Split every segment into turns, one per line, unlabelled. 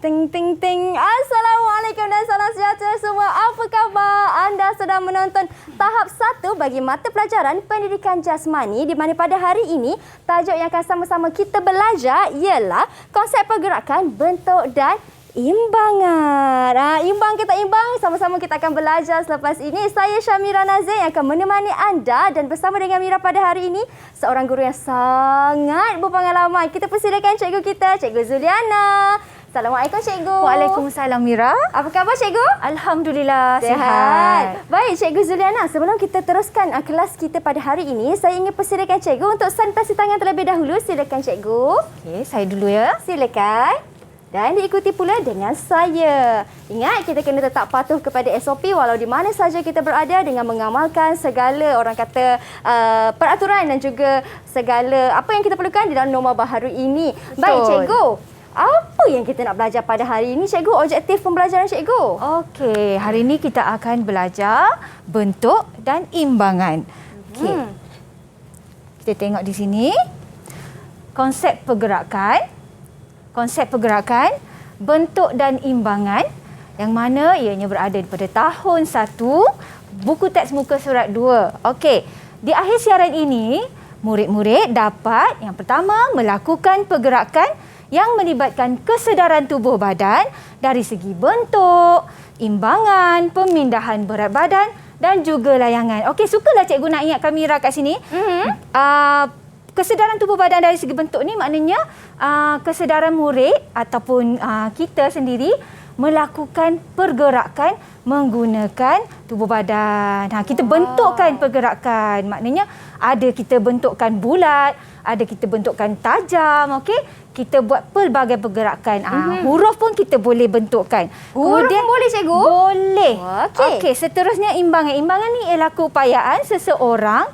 Ting ting ting. Assalamualaikum dan salam sejahtera semua. Apa khabar? Anda sedang menonton tahap 1 bagi mata pelajaran pendidikan jasmani, di mana pada hari ini tajuk yang akan sama-sama kita belajar ialah konsep pergerakan, bentuk dan imbangan. Imbang ke tak imbang, sama-sama kita akan belajar selepas ini. Saya Syamira Nazir yang akan menemani anda, dan bersama dengan Mira pada hari ini, seorang guru yang sangat berpengalaman. Kita persilakan cikgu kita, Cikgu Zuliana. Assalamualaikum Cikgu.
Waalaikumsalam Mira.
Apa khabar Cikgu?
Alhamdulillah sihat.
Baik Cikgu Zuliana, sebelum kita teruskan kelas kita pada hari ini, saya ingin persilakan Cikgu untuk sanitasi tangan terlebih dahulu. Silakan Cikgu.
Okey, saya dulu ya.
Silakan. Dan diikuti pula dengan saya. Ingat, kita kena tetap patuh kepada SOP walau di mana saja kita berada, dengan mengamalkan segala orang kata peraturan dan juga segala apa yang kita perlukan di dalam norma baharu ini.
Betul.
Baik Cikgu, apa yang kita nak belajar pada hari ini Cikgu? Objektif pembelajaran Cikgu?
Okey, hari ini kita akan belajar bentuk dan imbangan. Okey. Kita tengok di sini. Konsep pergerakan, bentuk dan imbangan, yang mana ianya berada pada tahun 1, buku teks muka surat 2. Okey, di akhir siaran ini, murid-murid dapat yang pertama melakukan pergerakan yang melibatkan kesedaran tubuh badan dari segi bentuk, imbangan, pemindahan berat badan dan juga layangan. Okey, sukalah cikgu nak ingatkan Mira kat sini. Kesedaran tubuh badan dari segi bentuk ni maknanya kesedaran murid ataupun kita sendiri melakukan pergerakan menggunakan tubuh badan. Kita bentukkan pergerakan. Maknanya ada kita bentukkan bulat, ada kita bentukkan tajam, okey? Kita buat pelbagai pergerakan. Huruf pun kita boleh bentukkan.
Huruf pun boleh Cikgu?
Boleh.
Okey.
Seterusnya imbangan. Imbangan ni ialah keupayaan seseorang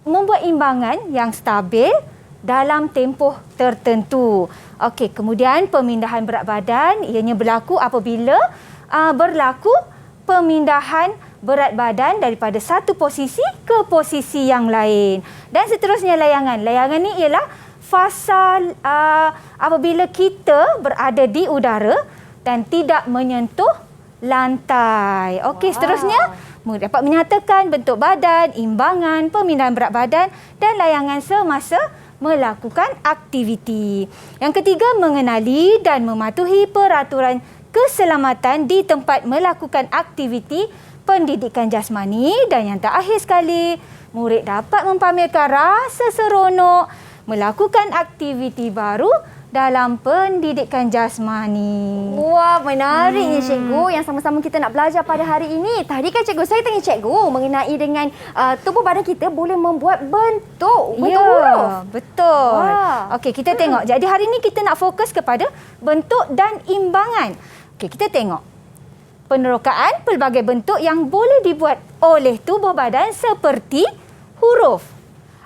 membuat imbangan yang stabil dalam tempoh tertentu. Okey, kemudian pemindahan berat badan ianya berlaku apabila berlaku pemindahan berat badan daripada satu posisi ke posisi yang lain. Dan seterusnya layangan. Layangan ni ialah fasa apabila kita berada di udara dan tidak menyentuh lantai. Okey, seterusnya dapat menyatakan bentuk badan, imbangan, pemindahan berat badan dan layangan semasa melakukan aktiviti. Yang ketiga, mengenali dan mematuhi peraturan keselamatan di tempat melakukan aktiviti pendidikan jasmani. Dan yang terakhir sekali, murid dapat mempamerkan rasa seronok melakukan aktiviti baru dalam pendidikan jasmani.
Wah, menariknya Cikgu yang sama-sama kita nak belajar pada hari ini. Tadi kan Cikgu, saya tanya Cikgu mengenai dengan tubuh badan kita boleh membuat bentuk huruf.
Betul. Okey, kita tengok. Jadi hari ini kita nak fokus kepada bentuk dan imbangan. Okey, kita tengok. Penerokaan pelbagai bentuk yang boleh dibuat oleh tubuh badan seperti huruf,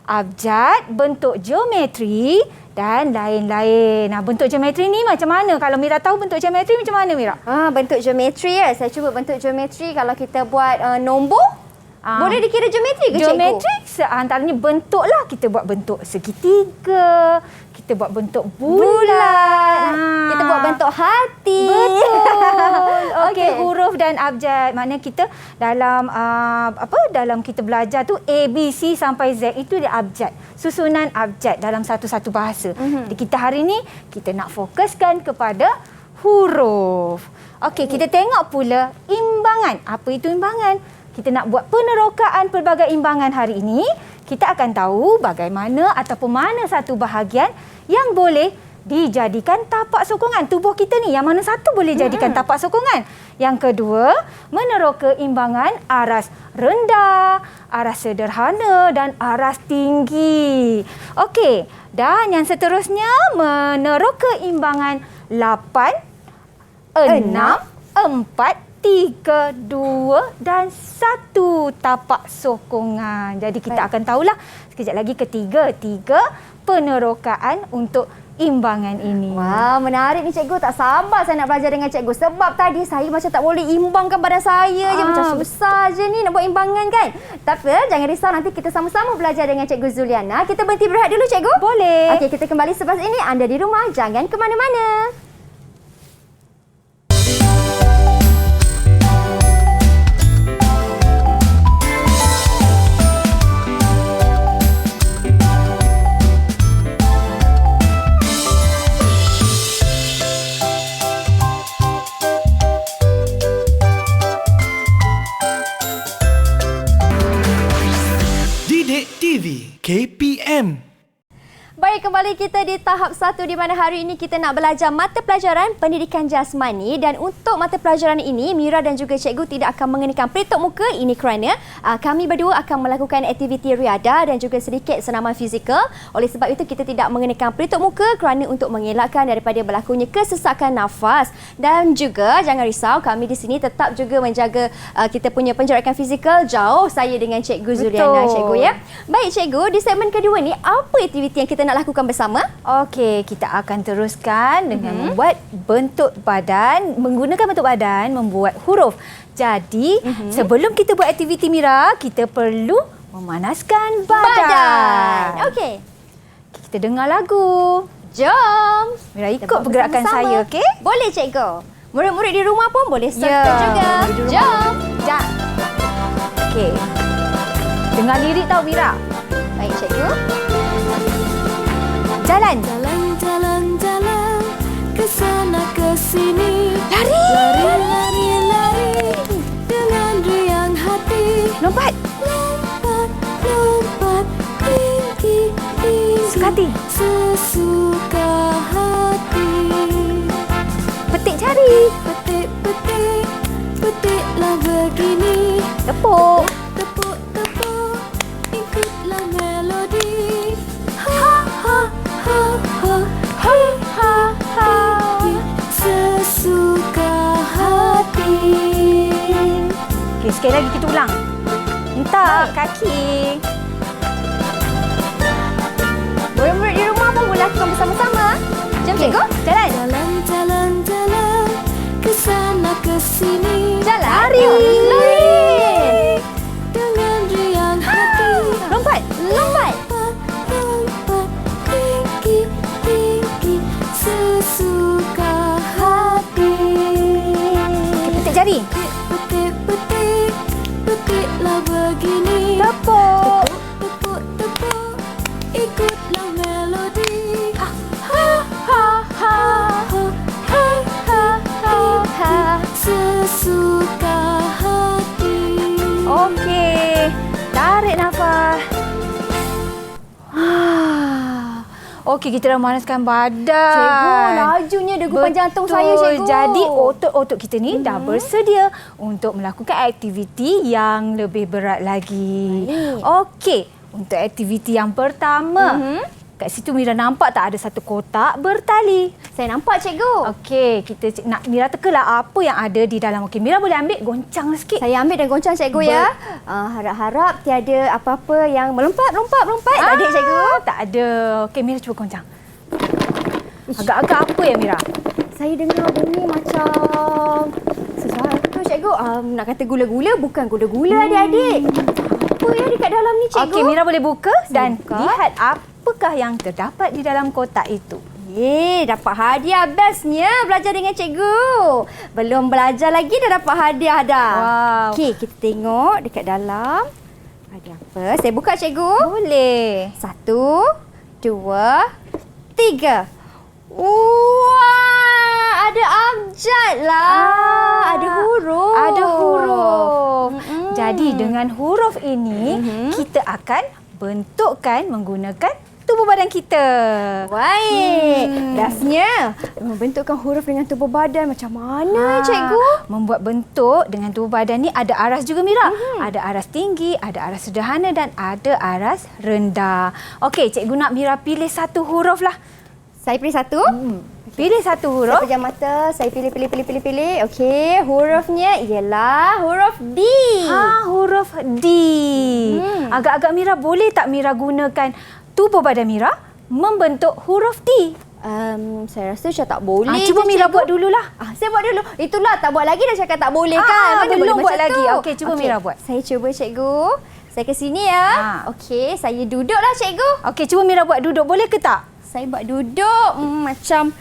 abjad, bentuk geometri dan lain-lain. Bentuk geometri ni macam mana? Kalau Mira tahu bentuk geometri macam mana Mira?
Bentuk geometri ya. Saya cuba bentuk geometri. Kalau kita buat nombor, boleh dikira geometri ke Cikgu?
Geometri antaranya bentuk lah. Kita buat bentuk segitiga, kita buat bentuk bulat,
kita buat bentuk hati.
Betul. Okey, huruf dan abjad. Maknanya kita dalam dalam kita belajar tu A, B, C sampai Z itu dia abjad. Susunan abjad dalam satu-satu bahasa. Jadi kita hari ni kita nak fokuskan kepada huruf. Okey, kita tengok pula imbangan. Apa itu imbangan? Kita nak buat penerokaan pelbagai imbangan hari ini. Kita akan tahu bagaimana ataupun mana satu bahagian yang boleh dijadikan tapak sokongan. Tubuh kita ni yang mana satu boleh jadikan tapak sokongan. Yang kedua, meneroka imbangan aras rendah, aras sederhana dan aras tinggi. Okey, dan yang seterusnya meneroka imbangan 8, 6, 4, 3, 2 dan 1 tapak sokongan. Jadi kita akan tahulah sekejap lagi ketiga. 3, penerokaan untuk imbangan ini.
Wah, menarik ni cikgu. Tak sabar saya nak belajar dengan cikgu. Sebab tadi saya macam tak boleh imbangkan badan saya je. Macam susah je ni nak buat imbangan kan. Tapi jangan risau, nanti kita sama-sama belajar dengan Cikgu Zuliana. Kita berhenti berehat dulu cikgu.
Boleh.
Okey, kita kembali selepas ini. Anda di rumah, jangan ke mana-mana.
KPM.
Baik, kembali kita di tahap 1 di mana hari ini kita nak belajar mata pelajaran pendidikan jasmani, dan untuk mata pelajaran ini Mira dan juga cikgu tidak akan mengenakan pelitup muka. Ini kerana kami berdua akan melakukan aktiviti riadah dan juga sedikit senaman fizikal. Oleh sebab itu kita tidak mengenakan pelitup muka kerana untuk mengelakkan daripada berlakunya kesesakan nafas. Dan juga jangan risau, kami di sini tetap juga menjaga kita punya penjarakan fizikal jauh saya dengan Cikgu Zuliana. Cikgu, ya. Baik cikgu, di segmen kedua ni apa aktiviti yang kita nak lakukan bersama?
Okey, kita akan teruskan dengan membuat bentuk badan, menggunakan bentuk badan membuat huruf. Jadi, sebelum kita buat aktiviti Mira, kita perlu memanaskan badan.
Okey.
Kita dengar lagu.
Jom.
Mira ikut pergerakan saya, okey?
Boleh cikgu. Murid-murid di rumah pun boleh serta juga.
murid di rumah.
Jom.
Jom. Okey. Dengar lirik tau Mira.
Baik cikgu.
Jalan.
Jalan, jalan, jalan, ke sana ke sini.
Lari.
Lari, lari, lari, dengan riang hati.
Lompat.
Lompat, lompat, tinggi, tinggi.
Sekati.
Sesuka hati.
Petik jari.
Petik, petik, petiklah begini.
Tepuk.
Tepuk, tepuk, ikutlah melodi. Ha, ha, ha, ha, ha, ha, ha. Sesuka hati.
Okey, sekali lagi kita ulang. Hentak kaki.
Murid-murid di rumah pun boleh lakukan bersama-sama. Jom cikgu. Jalan.
Jalan, jalan, jalan, ke sana ke sini.
Jalan.
Lari.
Lari.
Dengan riang hati.
Lompat. Lompat.
Lompat, lompat, tinggi, tinggi, sesuka hati.
Okey, petik jari.
Petik, petik, petiklah begini.
Tepuk.
Tepuk, tepuk, ikutlah melodi. Ha,
Ha ha ha.
ha, ha, ha, ha, sesuka hati.
Okey. Tarik nafas. Okey, kita dah manaskan badan.
Cikgu, lajunya degupan jantung saya cikgu.
Jadi otot-otot kita ni dah bersedia untuk melakukan aktiviti yang lebih berat lagi. Okey, untuk aktiviti yang pertama, kat situ Mira nampak tak ada satu kotak bertali.
Saya nampak cikgu.
Okey, kita nak Mira tekalah apa yang ada di dalam. Okey, Mira boleh ambil goncang sikit.
Saya ambil dan goncang cikgu ya. Harap-harap tiada apa-apa yang melompat. Tak ada cikgu.
Tak ada. Okey, Mira cuba goncang. Agak-agak apa ya Mira?
Saya dengar bunyi macam sesuatu cikgu. Nak kata gula-gula, bukan gula-gula adik-adik. Apa yang dekat dalam ni cikgu?
Okey, Mira boleh buka dan
buka.
lihat apakah yang terdapat di dalam kotak itu.
Dapat hadiah. Bestnya belajar dengan cikgu. Belum belajar lagi dah dapat hadiah dah.
Wow.
Okey, kita tengok dekat dalam. Ada apa? Saya buka cikgu.
Boleh.
1, 2, 3. Wah, ada abjad lah. Ada huruf.
Ada huruf. Jadi dengan huruf ini kita akan bentukkan menggunakan tubuh badan kita.
Baik. Bestnya membentukkan huruf dengan tubuh badan macam mana cikgu?
Membuat bentuk dengan tubuh badan ni ada aras juga Mira. Ada aras tinggi, ada aras sederhana dan ada aras rendah. Okey, cikgu nak Mira pilih satu huruf lah.
Saya pilih satu.
Pilih satu
Saya
huruf.
pejam mata. Saya pilih. Okey, hurufnya ialah huruf D.
Huruf D. Agak-agak Mira boleh tak Mira gunakan tubuh badan Mira membentuk huruf D?
Saya rasa macam tak boleh.
Cuba
je,
Mira
cikgu.
buat dululah.
Saya buat dulu. Itulah tak buat lagi dah cakap tak boleh kan. Mana
belum
boleh
buat
macam
lagi.
tu.
Okey, cuba Mira buat.
Saya cuba cikgu. Saya ke sini ya. Okey, saya duduklah cikgu.
Okey, cuba Mira buat duduk. Boleh ke tak?
Saya buat duduk macam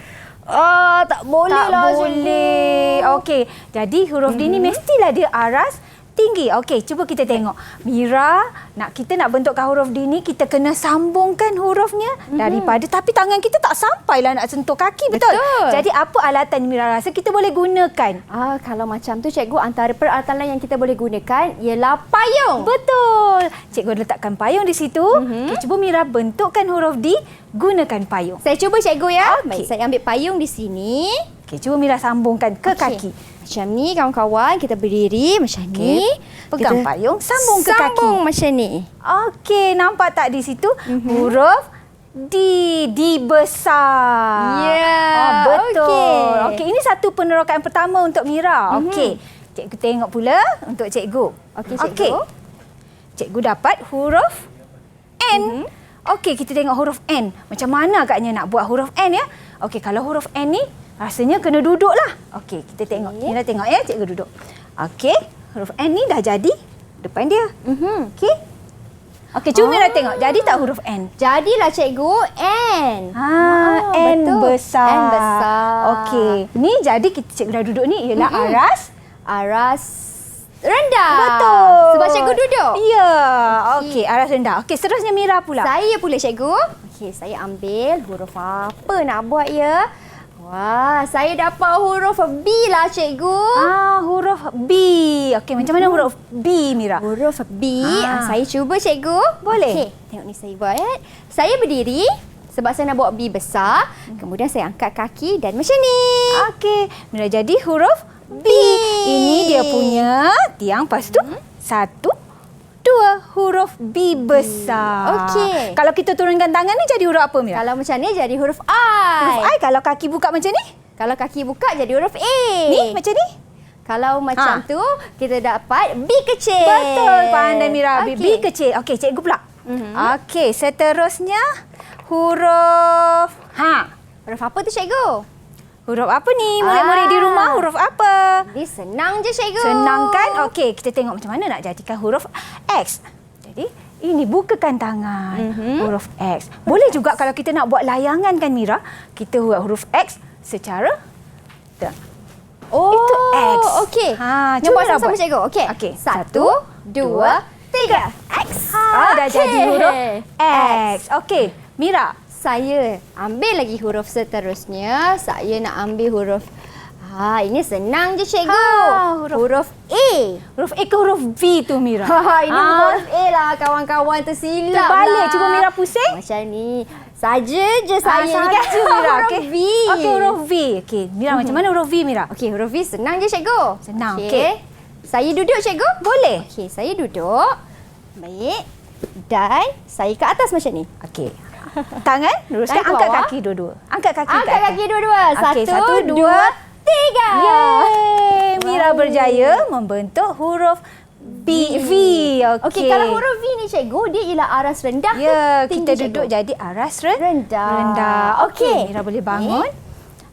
tak boleh
Tak
lah
boleh. Okey, jadi huruf D ni mestilah dia aras tinggi. Okey, cuba kita tengok. Mira, kita nak bentukkan huruf D ni, kita kena sambungkan hurufnya daripada, tapi tangan kita tak sampailah nak sentuh kaki, betul? Jadi apa alatan Mira rasa kita boleh gunakan?
Kalau macam tu cikgu, antara peralatan lain yang kita boleh gunakan ialah payung.
Betul. Cikgu letakkan payung di situ. Okey, cuba Mira bentukkan huruf D, gunakan payung.
Saya cuba cikgu ya.
Okey.
Baik, saya ambil payung di sini.
Okey, cuba Mira sambungkan ke kaki.
Macam ni kawan-kawan, kita berdiri macam ni.
Pegang
Kita
payung, sambung ke kaki.
Sambung macam ni.
Okey, nampak tak di situ huruf D, D besar.
Ya,
betul.
okey.
Okey, ini satu penerokan pertama untuk Mira. Okey, cikgu tengok pula untuk cikgu.
Okey, cikgu.
Cikgu dapat huruf N. Okey, kita tengok huruf N. Macam mana agaknya nak buat huruf N ya? Okey, kalau huruf N ni rasanya kena duduklah. Okey, kita tengok. Mira tengok ya, cikgu duduk. Okey, huruf N ni dah jadi depan dia. Okey. Okey, cuba Mira tengok. Jadi tak huruf N?
Jadilah cikgu, N.
N
betul.
besar.
N besar.
Okey, ni jadi kita cikgu dah duduk ni ialah aras
rendah.
betul.
Sebab cikgu duduk.
Ya. Okey, aras rendah. Okey, seterusnya Mira pula.
Saya pula cikgu. Okey, saya ambil huruf apa nak buat ya? Wah, saya dapat huruf B lah cikgu.
Huruf B. Okey, macam mana huruf B, Mira?
Huruf B. Saya cuba cikgu.
Boleh.
Okey, tengok ni saya buat. Saya berdiri sebab saya nak buat B besar. Kemudian saya angkat kaki dan macam ni.
Okey, Mira jadi huruf B. Ini dia punya tiang. Lepas tu, 1, 2 huruf B besar.
Okey.
Kalau kita turunkan tangan ni jadi huruf apa, Mira?
Kalau macam ni jadi huruf I.
Huruf I. Kalau kaki buka macam ni?
Kalau kaki buka jadi huruf A.
Ni, macam ni?
Kalau macam tu, kita dapat B kecil.
Betul, pandai Mira.
Okey.
B kecil. Okey, cikgu pula. Okey, seterusnya huruf
Huruf apa tu cikgu?
Huruf apa ni? Murid-murid di rumah huruf apa?
Ni senang je cikgu.
Senang kan? Okey, kita tengok macam mana nak jadikan huruf X. Jadi, ini bukakan tangan. Huruf X. Boleh juga kalau kita nak buat layangan kan, Mira? Kita buat huruf X secara itu X.
Okey.
Cuba
Cuba
Mira
sama-sama
buat.
cikgu. Okey.
Okey.
1, 2, 3. X.
Dah jadi huruf X. Okey, Mira.
Saya ambil lagi huruf seterusnya. Saya nak ambil huruf ini senang je cikgu. Huruf A.
Huruf A ke huruf V tu, Mira?
Ini huruf A lah kawan-kawan, tersilap
Terbalik.
lah.
Cuba Mira pusing.
Macam ni. Saja je saya ni kan.
Saja, Mira.
Huruf
Okey.
V.
Okey, huruf V. Okey, Mira macam mana huruf V, Mira?
Okey, huruf V senang je cikgu.
Senang,
Okey. Saya duduk cikgu.
Boleh.
Okey, saya duduk. Baik. Dan saya ke atas macam ni.
Okey. Tangan luruskan,
Tangan ke
angkat
bawah.
kaki dua-dua. Angkat kaki ke
Angkat
atas.
kaki dua-dua.
Okey,
1, 2, 3.
Yeay! Mira berjaya membentuk huruf V.
Okey, kalau huruf V ni cikgu, dia ialah aras rendah
Ya,
ke tinggi
kita
cikgu?
duduk jadi aras
rendah.
rendah. Okey,
Okey.
Mira boleh bangun.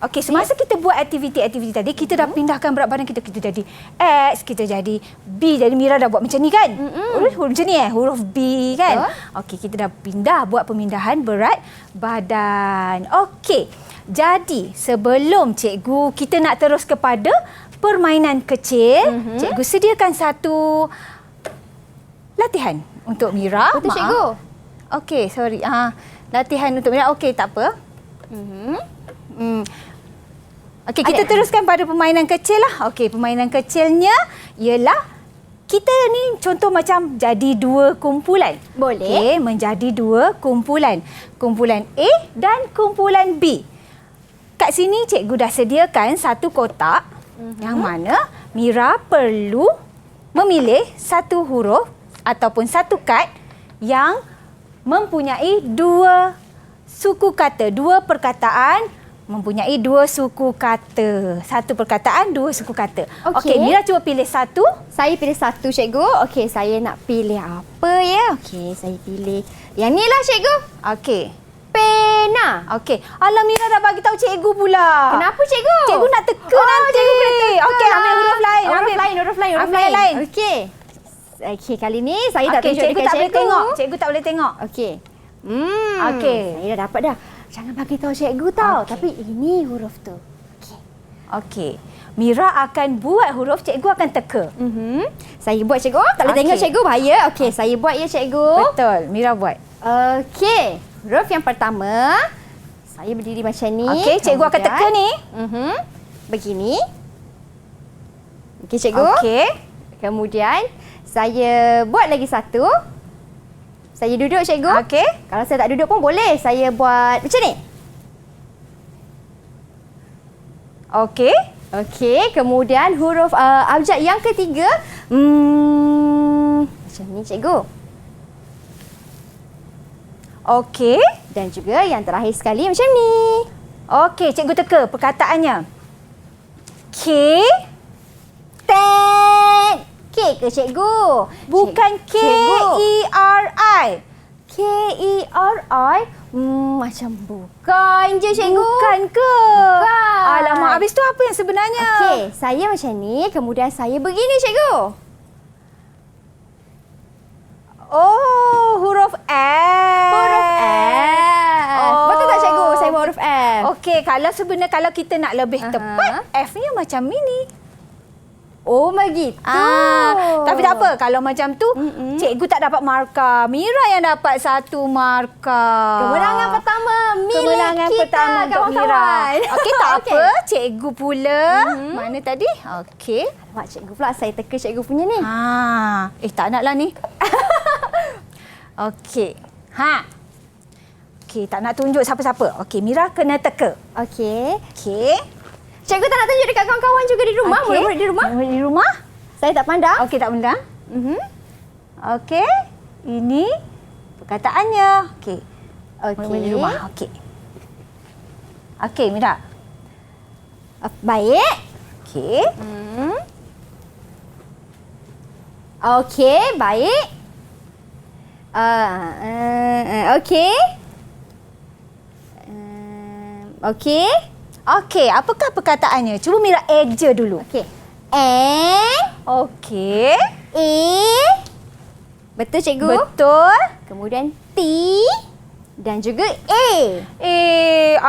Okey, semasa kita buat aktiviti-aktiviti tadi, kita dah pindahkan berat badan kita. Kita jadi X, kita jadi B. Jadi Mira dah buat macam ni kan? Huruf macam ni huruf B kan? Okey, kita dah pindah, buat pemindahan berat badan. Okey, jadi sebelum cikgu kita nak terus kepada permainan kecil, cikgu sediakan satu latihan untuk Mira.
Betul cikgu.
Okey, sorry. Latihan untuk Mira. Okey, tak apa. Okey, kita teruskan pada permainan kecil lah. Okey, permainan kecilnya ialah kita ni contoh macam jadi dua kumpulan.
Boleh.
Okey, menjadi dua kumpulan. Kumpulan A dan kumpulan B. Kat sini cikgu dah sediakan satu kotak yang mana Mira perlu memilih satu huruf ataupun satu kad yang mempunyai dua suku kata, dua perkataan mempunyai dua suku kata. Satu perkataan, dua suku kata. Okey, Mira cuba pilih satu.
Saya pilih satu cikgu. Okey, saya nak pilih apa ya? Okey, saya pilih yang ni lah cikgu.
Okey.
Pena. pena.
Okey. Alah, Mira dah bagi tahu cikgu pula.
Kenapa cikgu?
Cikgu nak teka nanti.
Cikgu kena teka.
Okey, ambil huruf lain.
Huruf lain.
Ambil yang lain.
Okey. Okey, kali ni saya tak tunjuk
cikgu
dekat
tak boleh tengok. Cikgu tak boleh tengok.
Okey.
Okey.
Saya dah dapat dah. Jangan bagi tahu cikgu tau.
Okey.
Tapi ini huruf tu. Okey.
Okey. Mira akan buat huruf, cikgu akan teka.
Saya buat cikgu. Tak boleh
Okey.
tengok cikgu, bahaya. Okey, saya buat ya cikgu.
Betul. Mira buat.
Okey. Huruf yang pertama. Saya berdiri macam ni.
Okey, cikgu akan teka ni.
Begini. Okey cikgu.
Okey.
Kemudian saya buat lagi satu. Saya duduk cikgu.
Okey.
Kalau saya tak duduk pun boleh. Saya buat macam ni.
Okey.
Okey, kemudian huruf abjad yang ketiga. Macam ni cikgu.
Okey.
Dan juga yang terakhir sekali macam ni.
Okey, cikgu teka perkataannya. K.
Ten. K ke cikgu?
Bukan K-E-R-I.
K-E-R-I? Macam bukan je cikgu.
Bukan ke?
Bukan.
Alamak, habis tu apa yang sebenarnya?
Okey, saya macam ni, kemudian saya begini cikgu.
Oh, huruf F.
Huruf F.
Oh.
Betul tak cikgu? Saya buat huruf F.
Okey, kalau kita nak lebih tepat, F-nya macam ini.
Oh, begitu.
Tapi tak apa. Kalau macam tu, cikgu tak dapat markah. Mira yang dapat 1 markah.
Kemenangan pertama milik
Kemenangan
kita,
pertama untuk Mira.
kawan-kawan.
Okey, tak apa. Cikgu pula. Mana tadi? Okey.
Mak cikgu pula, saya teka cikgu punya ni.
Tak naklah ni. Okey. Okey, tak nak tunjuk siapa-siapa. Okey, Mira kena teka.
Okey.
Okey.
Cikgu tak nak tunjuk dekat kawan-kawan juga di rumah?
Okey.
Murid-murid di rumah?
Murid di rumah?
Saya tak pandang.
Okey, tak benda. Okey. Ini perkataannya. Okey. Murid-murid di rumah. Okey. Okey, Mira.
Baik.
Okey.
Okey, baik. Okey. Okey.
Okey, apakah perkataannya? Cuba Mira eja dulu.
Okey. N.
Okey.
E. Betul cikgu?
Betul.
Kemudian T. Dan juga A.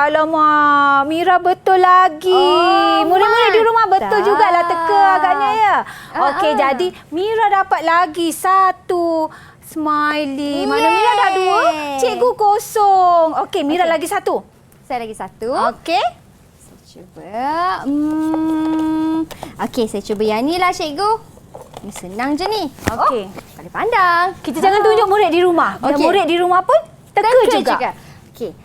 Alamak. Mira betul lagi. Murid-murid di rumah betul jugalah teka agaknya ya. Okey, jadi Mira dapat lagi 1 smiley. Mana Mira dah 2, cikgu kosong. Okey, Mira lagi 1.
Saya lagi 1.
Okey.
Cuba. Okey, saya cuba yang ni lah cikgu. Ini senang je ni.
Okey.
Boleh pandang.
Kita jangan tunjuk murid di rumah. Biar
Okey.
murid di rumah pun teka juga.
Okey.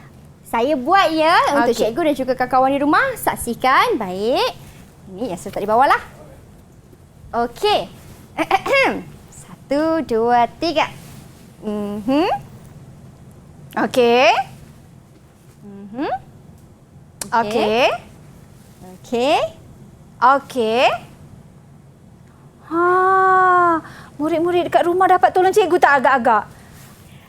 Saya buat ya untuk
Okey.
cikgu dan juga kawan-kawan di rumah. Saksikan. Baik. Ini yang saya letak di bawah lah. Okey. 1, 2, 3.
Okey. Okey.
Okey.
Okey. Murid-murid dekat rumah dapat tolong cikgu tak agak-agak?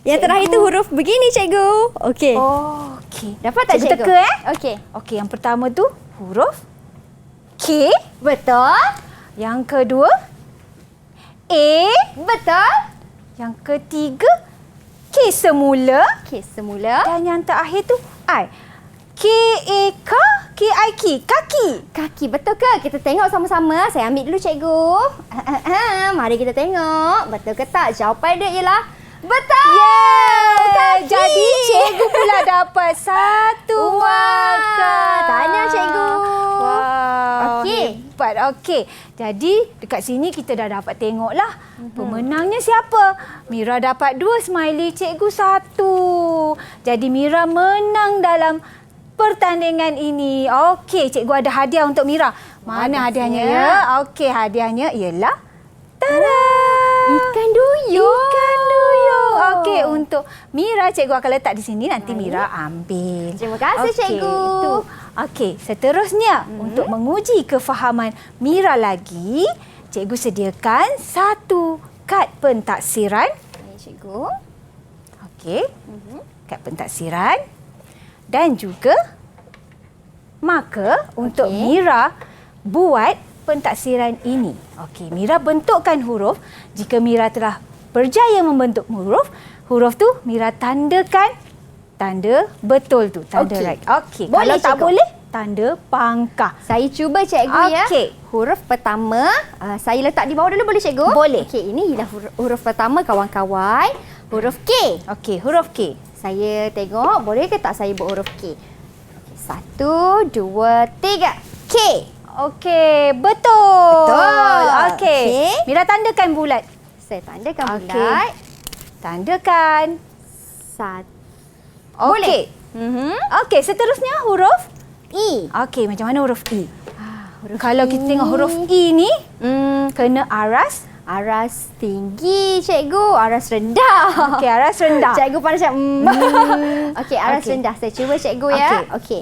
Yang terakhir tu huruf begini cikgu. Okey.
Okey.
Dapat tak cikgu?
Teka
Okey.
Okey, yang pertama tu huruf K.
Betul.
Yang kedua A.
Betul.
Yang ketiga K semula.
Okey, semula.
Dan yang terakhir tu I. K-A-K, K-I-K, kaki.
Kaki, betul ke? Kita tengok sama-sama. Saya ambil dulu cikgu. Mari kita tengok. Betul ke tak? Jawapan dia ialah betul.
Kaki. Jadi cikgu pula dapat 1 markah.
Tahniah cikgu.
Wow.
Okey.
Hebat. Okey. Jadi dekat sini kita dah dapat tengoklah pemenangnya siapa. Mira dapat 2 smiley, cikgu 1. Jadi Mira menang dalam pertandingan ini. Okey, cikgu ada hadiah untuk Mira. Mana hadiahnya ya? Okey, hadiahnya ialah tada!
Ikan duyung.
Ikan duyung. Okey, untuk Mira cikgu akan letak di sini, nanti Mira ambil.
Terima kasih, cikgu.
Okey, seterusnya untuk menguji kefahaman Mira lagi, cikgu sediakan 1 kad pentaksiran.
Ini cikgu.
Okey. Kad pentaksiran. dan juga maka untuk Mira buat pentaksiran ini. Okey, Mira bentukkan huruf. Jika Mira telah berjaya membentuk huruf tu Mira tandakan tanda betul tu, tanda
Okey.
right. Okey,
Boleh,
kalau tak
cikgu?
boleh tanda pangkah.
Saya cuba cikgu ya.
Okey.
Huruf pertama, saya letak di bawah dulu boleh cikgu?
Boleh.
Okey, ini ialah huruf pertama kawan-kawan. Huruf K.
Okey, huruf K.
Saya tengok, boleh ke tak saya buat huruf K? Okey, 1, 2, 3. K.
Okey, betul.
Betul.
Okey.
Okey.
Mira tandakan bulat.
Saya tandakan
Okey.
bulat.
Tandakan.
1.
Okey. Okey, seterusnya huruf
E.
Okey, macam mana huruf E?
Huruf
Kalau kita tengok huruf E ni kena aras.
Aras tinggi, cikgu. Aras rendah.
Okey, aras rendah.
Cikgu pandai cakap. Okey, aras
Okey.
rendah. Saya cuba cikgu ya. Okey.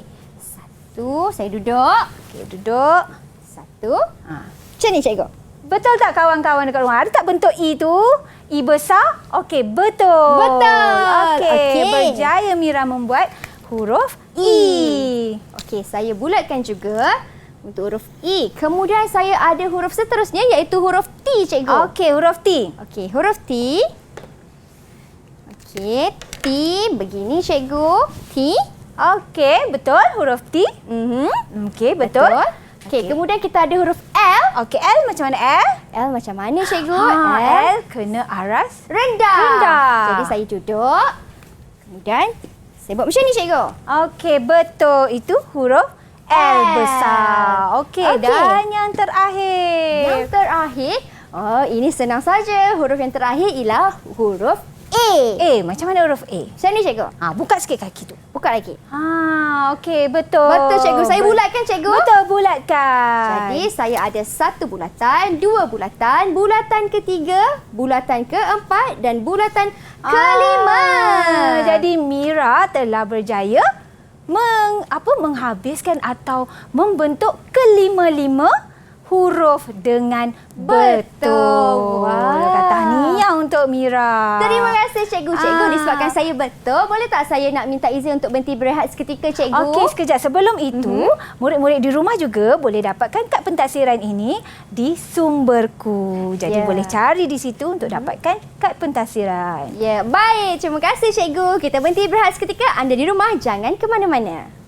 1, saya duduk.
Okey, duduk.
1. Macam ni cikgu.
Betul tak kawan-kawan dekat rumah? Ada tak bentuk E tu? E besar? Okey, betul.
Betul.
Okey,
Okey.
berjaya Mira membuat huruf E.
Okey, saya bulatkan juga untuk huruf E. Kemudian saya ada huruf seterusnya iaitu huruf T, cikgu.
Okey, huruf T.
Okey, huruf T. Okey, T begini cikgu. T.
Okey, betul huruf T. Okey, betul.
Okey, kemudian kita ada huruf L.
Okey, L macam mana L?
L macam mana cikgu?
L kena aras.
rendah.
Rendah.
Jadi saya duduk. Kemudian saya buat macam ni cikgu.
Okey, betul. Itu huruf L besar. Okey,
Okey.
dan yang terakhir.
Yang terakhir, ini senang saja. Huruf yang terakhir ialah huruf A.
Macam mana huruf A?
Macam ni cikgu.
Buka sikit kaki tu.
Buka lagi.
Okey, betul.
Betul cikgu. Saya bulatkan cikgu.
Betul, bulatkan.
Jadi saya ada 1 bulatan, 2 bulatan, bulatan ketiga, bulatan keempat dan bulatan kelima.
Jadi Mira telah berjaya menghabiskan atau membentuk kelima-lima huruf dengan betul.
Wah.
Tahniah untuk Mira.
Terima kasih cikgu. Cikgu disebabkan saya betul. Boleh tak saya nak minta izin untuk berhenti berehat seketika cikgu?
Okey, sekejap. Sebelum itu, murid-murid di rumah juga boleh dapatkan kad pentaksiran ini di Sumberku. Jadi boleh cari di situ untuk dapatkan kad pentaksiran.
Ya, baik. Terima kasih cikgu. Kita berhenti berehat seketika. Anda di rumah jangan ke mana-mana.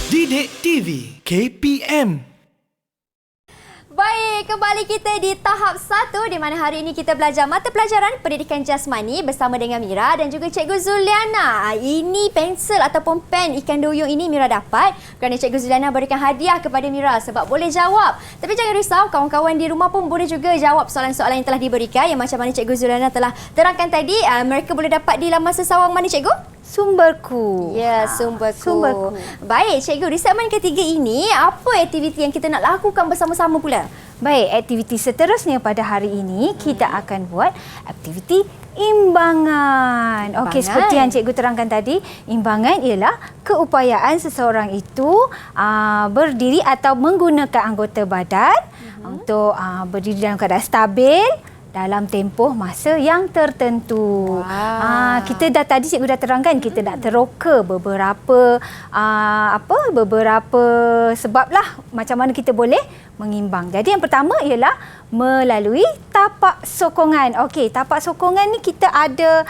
Didik TV KPM.
Baik, kembali kita di tahap 1 di mana hari ini kita belajar mata pelajaran pendidikan jasmani bersama dengan Mira dan juga Cikgu Zuliana. Ini pensel ataupun pen ikan duyung ini Mira dapat kerana Cikgu Zuliana berikan hadiah kepada Mira sebab boleh jawab. Tapi jangan risau, kawan-kawan di rumah pun boleh juga jawab soalan-soalan yang telah diberikan yang macam mana Cikgu Zuliana telah terangkan tadi. Mereka boleh dapat di laman sesawang mana Cikgu?
Sumberku.
Ya, Sumberku.
Sumberku.
Baik, Cikgu, di segmen ketiga ini, apa aktiviti yang kita nak lakukan bersama-sama pula?
Baik, aktiviti seterusnya pada hari ini kita akan buat aktiviti imbangan. Okey, seperti yang cikgu terangkan tadi, imbangan ialah keupayaan seseorang itu berdiri atau menggunakan anggota badan untuk berdiri dalam keadaan stabil dalam tempoh masa yang tertentu. Kita dah tadi cikgu dah terangkan kita nak teroka beberapa beberapa sebablah macam mana kita boleh mengimbang. Jadi yang pertama ialah melalui tapak sokongan. Okey, tapak sokongan ni kita ada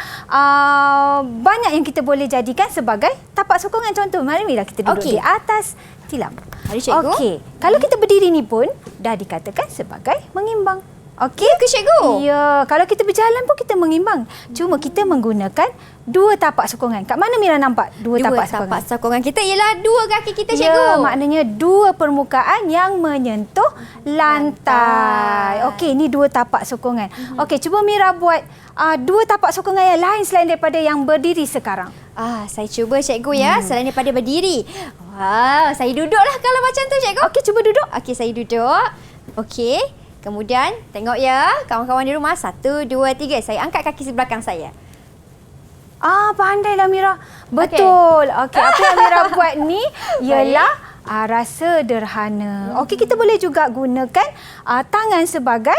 banyak yang kita boleh jadikan sebagai tapak sokongan. Contoh, mari Mira kita duduk di atas tilam.
Mari cikgu.
Okey, kalau kita berdiri ni pun dah dikatakan sebagai mengimbang. Okey
ke cikgu?
Ya, kalau kita berjalan pun kita mengimbang. Cuma kita menggunakan dua tapak sokongan. Kat mana Mira nampak dua tapak sokongan?
Tapak sokongan kita ialah dua kaki kita cikgu.
Ya, maknanya dua permukaan yang menyentuh lantai. Okey, ini dua tapak sokongan. Okey, cuba Mira buat dua tapak sokongan yang lain selain daripada yang berdiri sekarang.
Saya cuba cikgu ya, selain daripada berdiri. Wah, saya duduklah kalau macam tu cikgu.
Okey, cuba duduk.
Okey, saya duduk. Okey. Kemudian tengok ya kawan-kawan di rumah. 1, 2, 3. Saya angkat kaki sebelah belakang saya.
Pandailah Mira. Betul. Okey, apa yang Mira buat ni ialah rasa sederhana. Okey, kita boleh juga gunakan tangan sebagai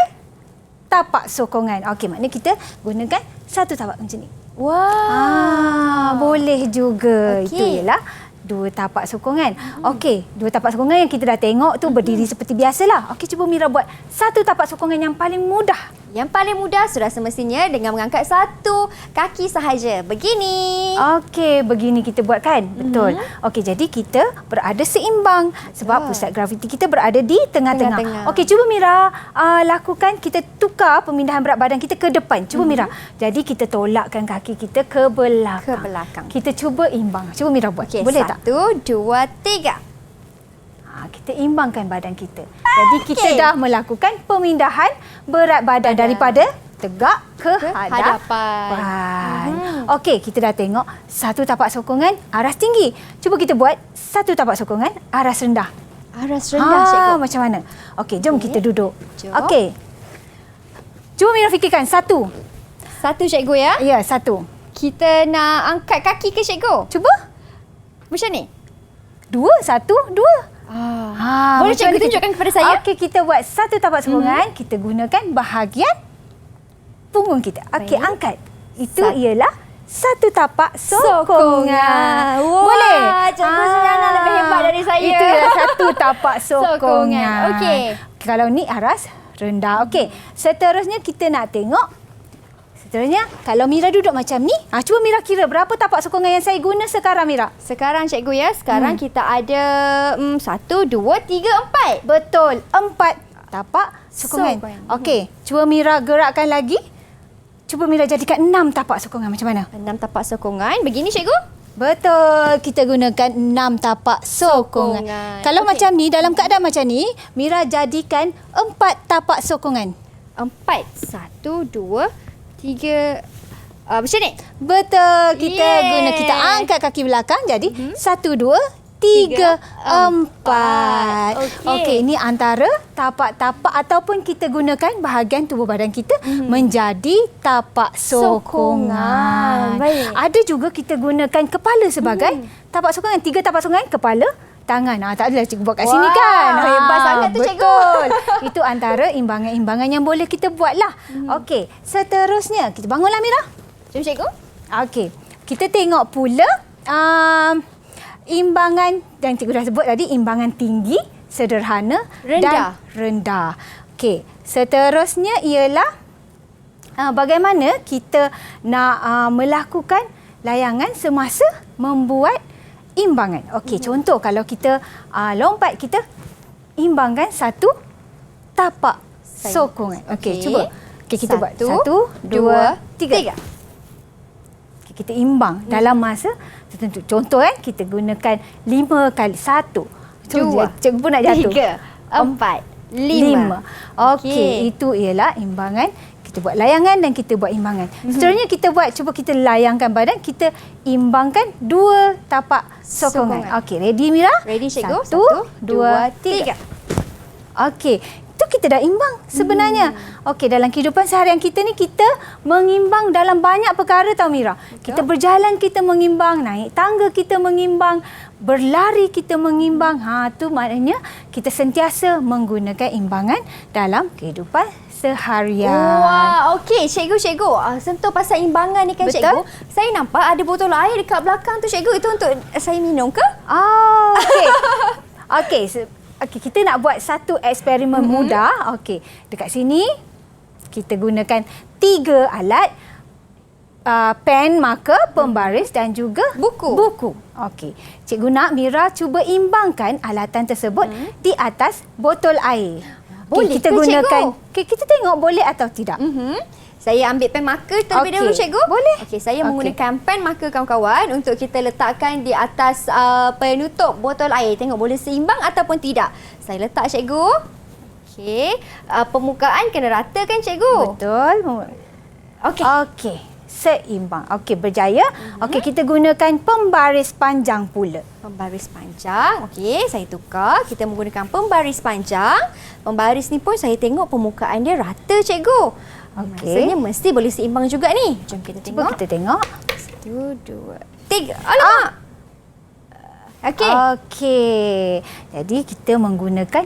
tapak sokongan. Okey, maknanya kita gunakan satu tapak macam ni.
Wah.
Boleh juga.
Okey.
Itu ialah 2 tapak sokongan. Okey, 2 tapak sokongan yang kita dah tengok tu berdiri seperti biasalah. Okey, cuba Mira buat satu tapak sokongan yang paling mudah.
Yang paling mudah sudah semestinya dengan mengangkat satu kaki sahaja. Begini.
Okey, begini kita buat kan? Betul. Okey, jadi kita berada seimbang sebab pusat graviti kita berada di tengah-tengah.
Tengah-tengah.
Okey, cuba Mira lakukan, kita tukar pemindahan berat badan kita ke depan. Cuba Mira. Jadi kita tolakkan kaki kita ke belakang.
Ke belakang.
Kita cuba imbang. Cuba Mira buat.
Okey,
Boleh tak?
1, 2, 3.
Kita imbangkan badan kita. Jadi kita dah melakukan pemindahan berat badan daripada tegak ke hadapan. Okey, kita dah tengok satu tapak sokongan aras tinggi. Cuba kita buat satu tapak sokongan aras rendah.
Aras rendah, cikgu.
Macam mana? Okey, jom kita duduk.
Jom.
Okey. Cuba Mira fikirkan satu.
1, cikgu ya.
Ya, satu.
Kita nak angkat kaki ke, cikgu?
Cuba.
Macam ni?
2, 1, 2.
Boleh
macam
cikgu
mana
tunjukkan kepada saya?
Okey, kita buat satu tapak sokongan. Kita gunakan bahagian punggung kita. Okey,
Baik.
angkat. Itu ialah satu tapak sokongan.
Wah,
Boleh?
cikgu Suliana lebih hebat dari saya.
Itu ialah satu tapak sokongan.
Sokongan. Okey.
Kalau ni aras rendah. Okey. Seterusnya kita nak tengok. Seterusnya, kalau Mira duduk macam ni, cuba Mira kira berapa tapak sokongan yang saya guna sekarang, Mira.
Sekarang cikgu ya, sekarang kita ada 1, 2, 3, 4.
Betul, 4 tapak sokongan. Okey, cuba Mira gerakkan lagi. Cuba Mira jadikan 6 tapak sokongan macam mana?
6 tapak sokongan. Begini cikgu?
Betul, kita gunakan 6 tapak sokongan. Kalau macam ni, dalam keadaan macam ni, Mira jadikan 4 tapak sokongan.
4. 1, 2, 3. Macam ni?
Betul, kita guna, kita angkat kaki belakang jadi 1, 2, 3, 4. Okey, ini antara tapak-tapak ataupun kita gunakan bahagian tubuh badan kita menjadi tapak sokongan.
Baik.
Ada juga kita gunakan kepala sebagai tapak sokongan. 3 tapak sokongan, kepala, tangan. Tak adalah cikgu buat kat sini kan.
Hebat sangat tu, cikgu.
Betul. Itu antara imbangan-imbangan yang boleh kita buatlah. Okey, seterusnya kita bangunlah Mira.
Jom cikgu.
Okey, kita tengok pula imbangan yang cikgu dah sebut tadi, imbangan tinggi, sederhana dan rendah. Okey, seterusnya ialah bagaimana kita nak melakukan layangan semasa membuat imbangan. Okey, contoh kalau kita lompat, kita imbangkan satu tapak sokongan. Okey, cuba. Okey, kita buat 1, 2, 3. Okay, kita imbang dalam masa tertentu. Contoh kita gunakan 5 kali 1. Cikgu pun nak jatuh.
3, 4, 5.
Okey, itu ialah imbangan. Kita buat layangan dan kita buat imbangan. Seterusnya kita buat, cuba kita layangkan badan, kita imbangkan 2 tapak sokongan. Okey, ready Mira?
Ready cikgu.
1, 2, 3. Okey, itu kita dah imbang sebenarnya. Okey, dalam kehidupan seharian kita ni, kita mengimbang dalam banyak perkara tau Mira. Kita berjalan, kita mengimbang, naik tangga kita mengimbang, berlari kita mengimbang. Tu maknanya kita sentiasa menggunakan imbangan dalam kehidupan seharian.
Wah, okey cikgu. Sentuh pasal imbangan ni kan,
betul?
cikgu. Saya nampak ada botol air dekat belakang tu, cikgu. Itu untuk saya minum ke?
Okey. Okey, kita nak buat satu eksperimen mudah. Okey, dekat sini kita gunakan 3 alat. Pen, marker, pembaris dan juga buku. Okey, cikgu nak Mira cuba imbangkan alatan tersebut di atas botol air.
Boleh
kita
ke,
gunakan.
cikgu?
Okay, kita tengok boleh atau tidak.
Saya ambil pen marker terlebih dahulu, cikgu.
Boleh.
Okey, saya menggunakan pen marker kawan-kawan untuk kita letakkan di atas penutup botol air. Tengok boleh seimbang ataupun tidak. Saya letak, cikgu. Okey, permukaan kena rata kan, cikgu?
Betul.
Okey.
Okey. seimbang. Okey, berjaya. Okey, kita gunakan pembaris panjang pula.
Pembaris panjang. Okey, saya tukar. Kita menggunakan pembaris panjang. Pembaris ni pun saya tengok permukaan dia rata, cikgu.
Okey.
Maksudnya mesti boleh seimbang juga ni. Jom kita
Cuba
tengok.
kita tengok.
1, 2, 3. Alamak! Okey.
Okey. Jadi kita menggunakan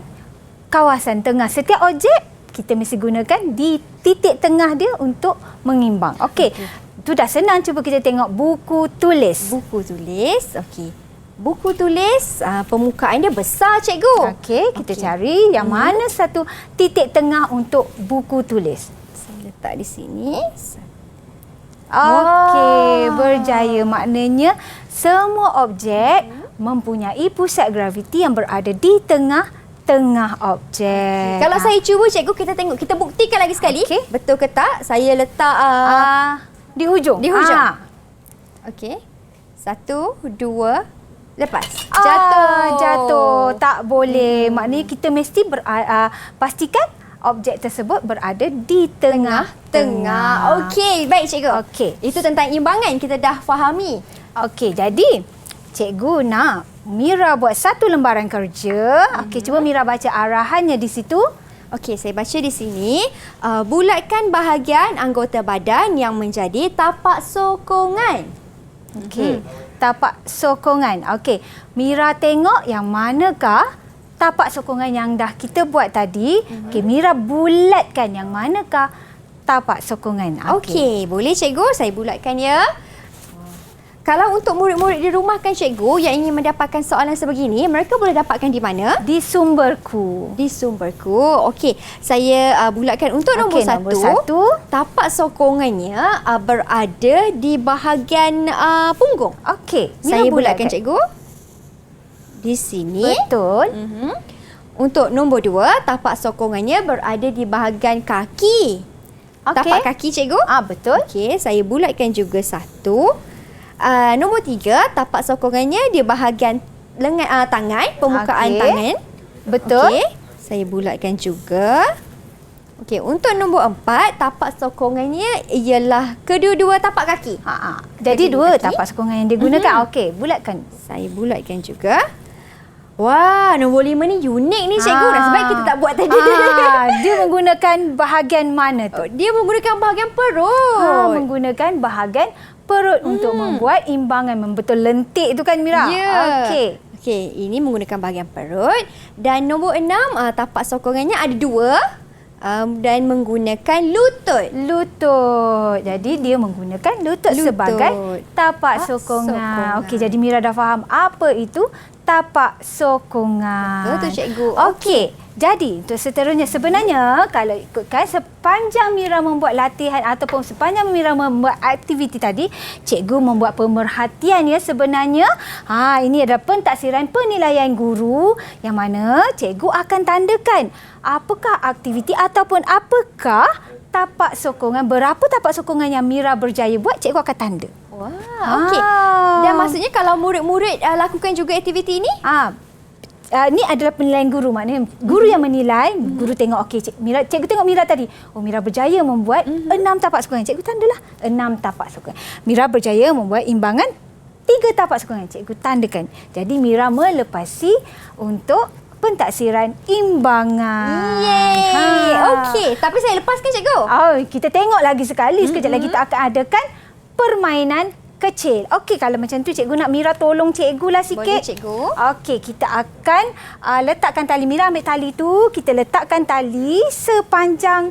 kawasan tengah. Setiap objek kita mesti gunakan di titik tengah dia untuk mengimbang. Okey. Itu dah senang. Cuba kita tengok buku tulis.
Buku tulis. Okey. Buku tulis, permukaan dia besar, cikgu.
Okey, kita cari yang mana satu titik tengah untuk buku tulis.
Saya letak di sini.
Okey, berjaya. Maknanya semua objek mempunyai pusat graviti yang berada di tengah objek.
Kalau saya cuba, cikgu, kita tengok. Kita buktikan lagi sekali.
Okey.
Betul ke tak? Saya letak...
Di hujung.
Di hujung. Okey. 1, 2, lepas.
Jatuh. Tak boleh. Maknanya kita mesti pastikan objek tersebut berada di tengah-tengah.
Okey, baik, cikgu.
Okey.
Itu tentang imbangan kita dah fahami.
Okey, jadi cikgu nak Mira buat satu lembaran kerja. Okey, cuba Mira baca arahannya di situ.
Okey, saya baca di sini. Bulatkan bahagian anggota badan yang menjadi tapak sokongan.
Okey, tapak sokongan. Okey, Mira tengok yang manakah tapak sokongan yang dah kita buat tadi. Okey, Mira bulatkan yang manakah tapak sokongan.
Okey, boleh, cikgu. Saya bulatkan ya. Kalau untuk murid-murid di rumah kan, cikgu, yang ingin mendapatkan soalan sebegini, mereka boleh dapatkan di mana?
Di sumberku.
Di sumberku. Okey, saya bulatkan untuk nombor
Nombor
1.
1.
Tapak sokongannya berada di bahagian punggung.
Okey,
Saya bulatkan, cikgu. Di sini.
Betul.
Untuk nombor 2, tapak sokongannya berada di bahagian kaki. Tapak kaki, cikgu.
Betul.
Okey, saya bulatkan juga 1. Nombor 3, tapak sokongannya di bahagian lengan tangan, permukaan
Okey.
tangan.
Betul.
Okey, saya bulatkan juga. Okey, untuk nombor 4, tapak sokongannya ialah kedua-dua tapak kaki.
Jadi
Kedua
dua
kaki.
tapak sokongan yang digunakan. Okey, bulatkan.
Saya bulatkan juga. Wah, nombor 5 ni unik ni, cikgu. Nasib baik kita tak buat tadi.
Dia menggunakan bahagian mana tu?
Dia menggunakan bahagian perut.
Menggunakan bahagian perut untuk membuat imbangan. Membetul lentik tu kan, Mira?
Ya.
Okey.
Okey, ini menggunakan bahagian perut. Dan nombor 6, tapak sokongannya ada 2 dan menggunakan lutut.
Lutut. Jadi dia menggunakan lutut sebagai tapak sokongan. Okey, jadi Mira dah faham apa itu tapak sokongan.
Betul tu, cikgu.
Okey. Jadi untuk seterusnya, sebenarnya kalau ikutkan sepanjang Mira membuat latihan ataupun sepanjang Mira membuat aktiviti tadi, cikgu membuat pemerhatian ya sebenarnya. Ini adalah pentaksiran penilaian guru yang mana cikgu akan tandakan apakah aktiviti ataupun apakah tapak sokongan, berapa tapak sokongan yang Mira berjaya buat, cikgu akan tanda.
Wah, okey. Dan maksudnya kalau murid-murid lakukan juga aktiviti ini?
Ni adalah penilaian guru, maknanya guru yang menilai, guru tengok okey cikgu tengok Mira tadi. Oh, Mira berjaya membuat 6 tapak sokongan. Cikgu tandalah 6 tapak sokongan. Mira berjaya membuat imbangan 3 tapak sokongan. Cikgu tandakan. Jadi Mira melepasi untuk pentaksiran imbangan.
Yeay. Okey, tapi saya lepaskan, cikgu.
Kita tengok lagi sekali. Sekejap lagi kita akan adakan permainan kecil. Okey, kalau macam tu cikgu nak Mira tolong cikgu lah sikit.
Boleh, cikgu.
Okey, kita akan letakkan tali. Mira ambil tali tu, kita letakkan tali sepanjang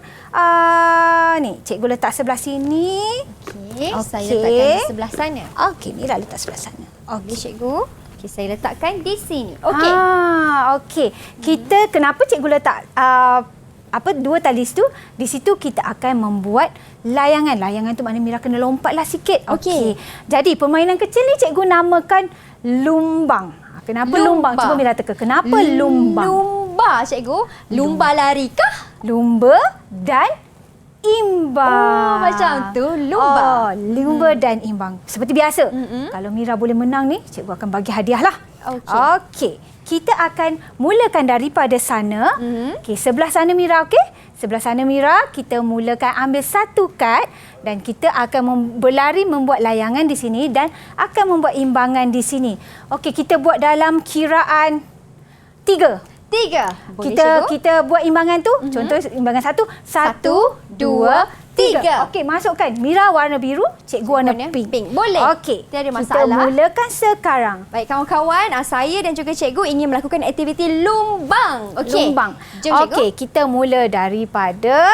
ni. Cikgu letak sebelah sini.
Okey, saya letakkan di sebelah sana.
Okey, Mira letak sebelah sana.
Okey, cikgu. Okey, saya letakkan di sini. Okey.
Okey. Kita kenapa cikgu letak 2 tali tu? Di situ kita akan membuat layangan. Layangan tu maknanya Mira kena lompatlah sikit. Okey. Jadi permainan kecil ni cikgu namakan lumbang. Kenapa lumbang? Cuba Mira teka. Kenapa lumbang?
Lumba, cikgu. Lumba lari kah?
Lumba dan imbang.
Macam tu, lumba.
Lumba dan imbang. Seperti biasa. Kalau Mira boleh menang ni, cikgu akan bagi hadiah lah. Okey. Kita akan mulakan daripada sana. Okey, sebelah sana Mira, okey? Sebelah sana Mira, kita mulakan ambil satu kad dan kita akan berlari membuat layangan di sini dan akan membuat imbangan di sini. Okey, kita buat dalam kiraan 3.
3. Boleh,
Kita buat imbangan tu. Contoh imbangan 1. 1, 2, 3. Okey, masukkan. Mira warna biru, cikgu warna pink.
Boleh.
Okey.
Tiada
Kita
masalah.
mulakan sekarang.
Baik kawan-kawan, saya dan juga cikgu ingin melakukan aktiviti lumbang. Okey.
Lumbang.
Jom cikgu.
Okey, kita mula daripada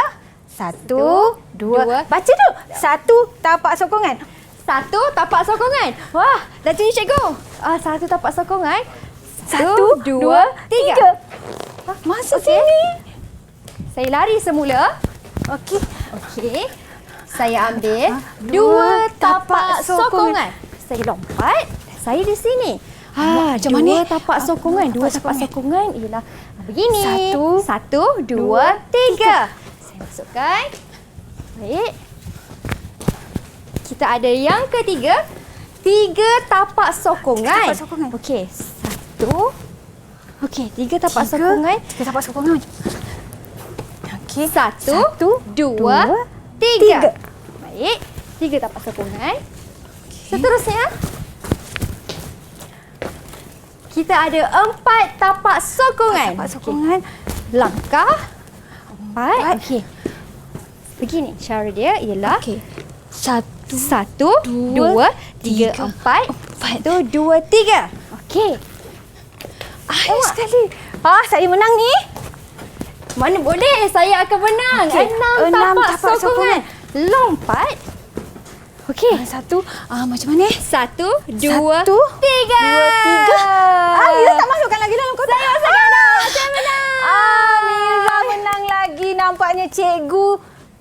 1, 2. Baca dulu. 1 tapak sokongan.
1 tapak sokongan. Wah, dah tunjuk cikgu. 1 tapak sokongan.
1, 2,
3.
3. Masuk sini.
Saya lari semula.
Okey.
Okey. Saya ambil 2 tapak sokongan. Saya lompat. Saya di sini.
Macam
Dua
mana?
tapak sokongan. 2 tapak sokongan ialah begini.
1,
1, 2, 3. Saya masukkan. Baik. Kita ada yang ketiga. 3 tapak sokongan.
Tapak sokongan.
Okey. 1. Okey, 3 tapak sokongan.
3 tapak sokongan. Okey.
1, 2, 3. Baik. 3 tapak sokongan. Seterusnya, kita ada 4 tapak sokongan.
Tapak sokongan.
Langkah 4. Okey. Begini cara dia ialah
Okey. 1,
1, 2, 3, 4. 1, 2, 3. Okey.
Ayo sekali. Saya menang ni.
Mana boleh, saya akan menang.
Okey,
6
enam
tapak
tapak
sokongan. Lompat. Okey.
Satu. Macam mana?
1, 2, 3.
1, 2, 3. Mira tak masukkan lagi dalam kotak.
Saya masukkan dah. Saya menang.
Mira menang lagi. Nampaknya cikgu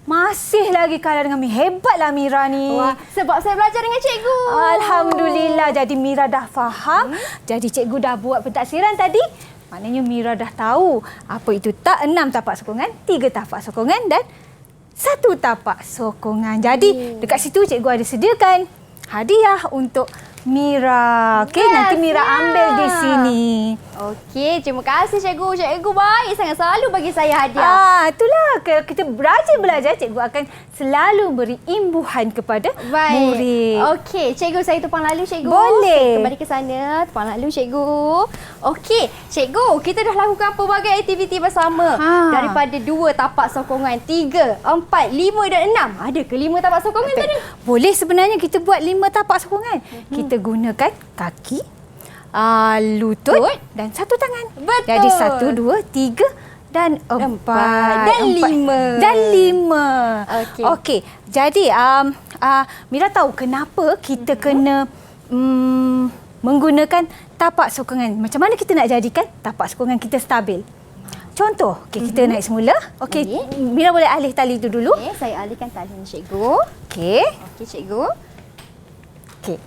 masih lagi kalah dengan Mira. Hebatlah Mira ni.
Wah, sebab saya belajar dengan cikgu.
Alhamdulillah. Jadi Mira dah faham. Jadi cikgu dah buat pentaksiran tadi. Maknanya Mira dah tahu apa itu 6 tapak sokongan, 3 tapak sokongan dan 1 tapak sokongan. Jadi dekat situ cikgu ada sediakan hadiah untuk Mira. Okey, nanti Mira ambil di sini.
Okey, terima kasih cikgu. Cikgu baik sangat, selalu bagi saya hadiah.
Itulah. Kalau kita rajin belajar, cikgu akan selalu beri imbuhan kepada murid.
Okey, cikgu saya tumpang lalu cikgu.
Boleh.
Saya kembali ke sana, tumpang lalu cikgu. Okey, cikgu, kita dah lakukan pelbagai aktiviti bersama. Daripada 2 tapak sokongan, 3, 4, 5 dan 6. Ada ke 5 tapak sokongan tadi?
Boleh sebenarnya kita buat 5 tapak sokongan. Kita gunakan kaki, lutut dan 1 tangan.
Betul.
Jadi 1, 2, 3 dan 4
dan 5.
Dan 5.
Okey.
Okey. Jadi Mira tahu kenapa kita kena menggunakan tapak sokongan. Macam mana kita nak jadikan tapak sokongan kita stabil? Contoh, kita naik semula. Okey, Mira boleh alih tali itu dulu.
Okey, saya alihkan tali ni cikgu.
Okey.
Okey cikgu.
Okey.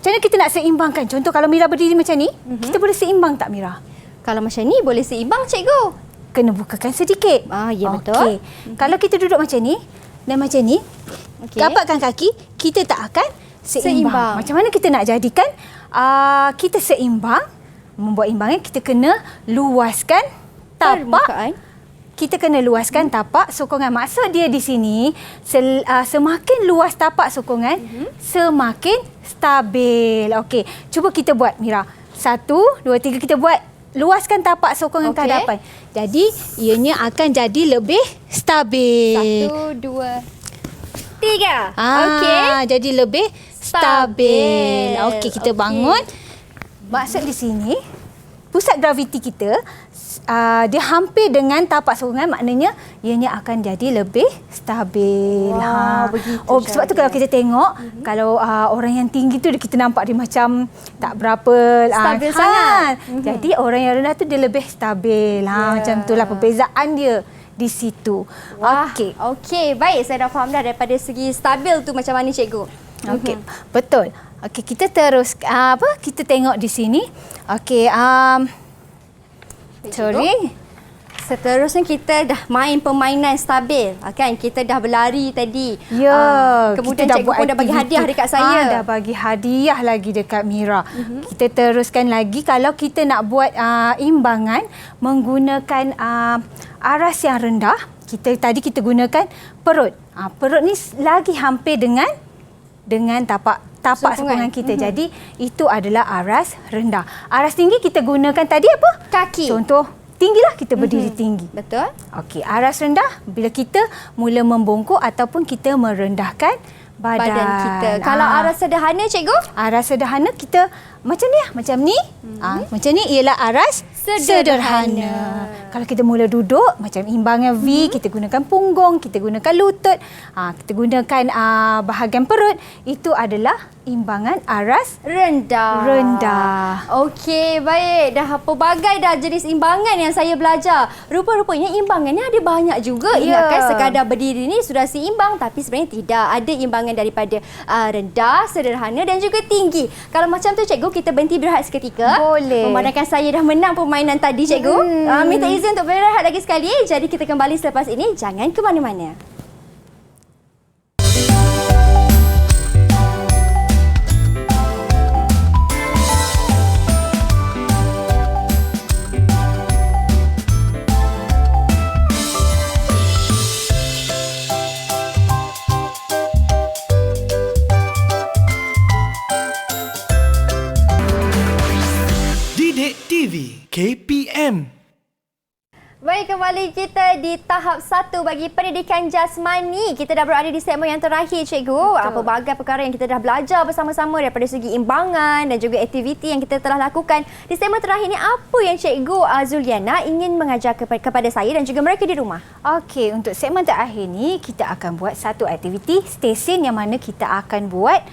Macam mana kita nak seimbangkan? Contoh kalau Mira berdiri macam ni, kita boleh seimbang tak Mira?
Kalau macam ni boleh seimbang cikgu.
Kena bukakan sedikit.
Ya betul.
Okey. Kalau kita duduk macam ni dan macam ni, rapatkan kaki, kita tak akan seimbang. Macam mana kita nak jadikan kita seimbang? Membuat imbangan, kita kena luaskan tapak.
Permukaan.
Kita kena luaskan tapak sokongan. Maksud dia di sini, semakin luas tapak sokongan, semakin stabil. Okey, cuba kita buat Mira. 1, 2, 3 kita buat. Luaskan tapak sokongan ke hadapan. Jadi, ianya akan jadi lebih stabil.
1, 2, 3.
Okey. Jadi lebih stabil. Okey, kita bangun. Maksud di sini, pusat graviti kita dia hampir dengan tapak sokongan, maknanya ianya akan jadi lebih stabil.
Begitu
Sebab tu kalau kita tengok, kalau orang yang tinggi tu kita nampak dia macam tak berapa
stabil sangat.
Jadi orang yang rendah tu dia lebih stabil. Macam itulah perbezaan dia di situ.
Okey, baik, saya dah faham dah daripada segi stabil tu macam mana cikgu.
Okey, betul. Okey, kita terus kita tengok di sini. Okey, sorry.
Seterusnya kita dah main permainan stabil. Kan kita dah berlari tadi.
Ya,
kemudian
kita
cikgu pun dah bagi hadiah dekat saya.
Dah bagi hadiah lagi dekat Mira. Kita teruskan lagi kalau kita nak buat imbangan menggunakan aras yang rendah, kita gunakan perut. Perut ni lagi hampir dengan tapak sokongan kita. Jadi itu adalah aras rendah. Aras tinggi kita gunakan tadi apa?
Kaki.
Contoh, tinggilah kita berdiri tinggi.
Betul.
Okey, aras rendah bila kita mula membongkok ataupun kita merendahkan badan
kita. Kalau aras sederhana, cikgu?
Aras sederhana kita macam ni lah, macam ni. Macam ni ialah aras sederhana. Kalau kita mula duduk macam imbangan V, kita gunakan punggung, kita gunakan lutut, kita gunakan bahagian perut, itu adalah imbangan aras rendah.
Okey, baik. Dah pelbagai dah jenis imbangan yang saya belajar. Rupa-rupanya imbangan ni ada banyak juga. Ingatkan sekadar berdiri ni sudah seimbang, tapi sebenarnya tidak. Ada imbangan daripada rendah, sederhana dan juga tinggi. Kalau macam tu cikgu, kita berhenti berehat seketika.
Boleh.
Memandangkan saya dah menang permainan tadi cikgu. Minta izin untuk berehat lagi sekali. Jadi kita kembali selepas ini. Jangan ke mana-mana.
Didik TV KPM.
Baik, kembali kita di tahap 1 bagi pendidikan jasmani. Kita dah berada di segmen yang terakhir, cikgu. Pelbagai perkara yang kita dah belajar bersama-sama daripada segi imbangan dan juga aktiviti yang kita telah lakukan. Di segmen terakhir ni, apa yang cikgu Zuliana ingin mengajar kepada saya dan juga mereka di rumah?
Okey, untuk segmen terakhir ni kita akan buat satu aktiviti stesen yang mana kita akan buat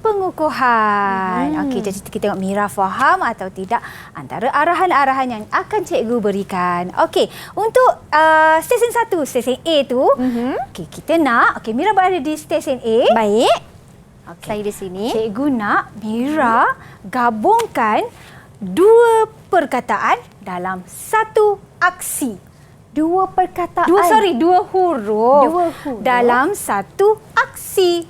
pengukuhan. Okey, jadi kita tengok Mira faham atau tidak antara arahan-arahan yang akan cikgu berikan. Okey, untuk stesen 1, stesen A tu, okey, kita nak, Mira berada di stesen A.
Baik.
Okay.
Saya di sini.
Cikgu nak Mira gabungkan dua perkataan dalam satu aksi.
Dua perkataan.
Dua huruf.
Dua huruf.
Dalam satu aksi.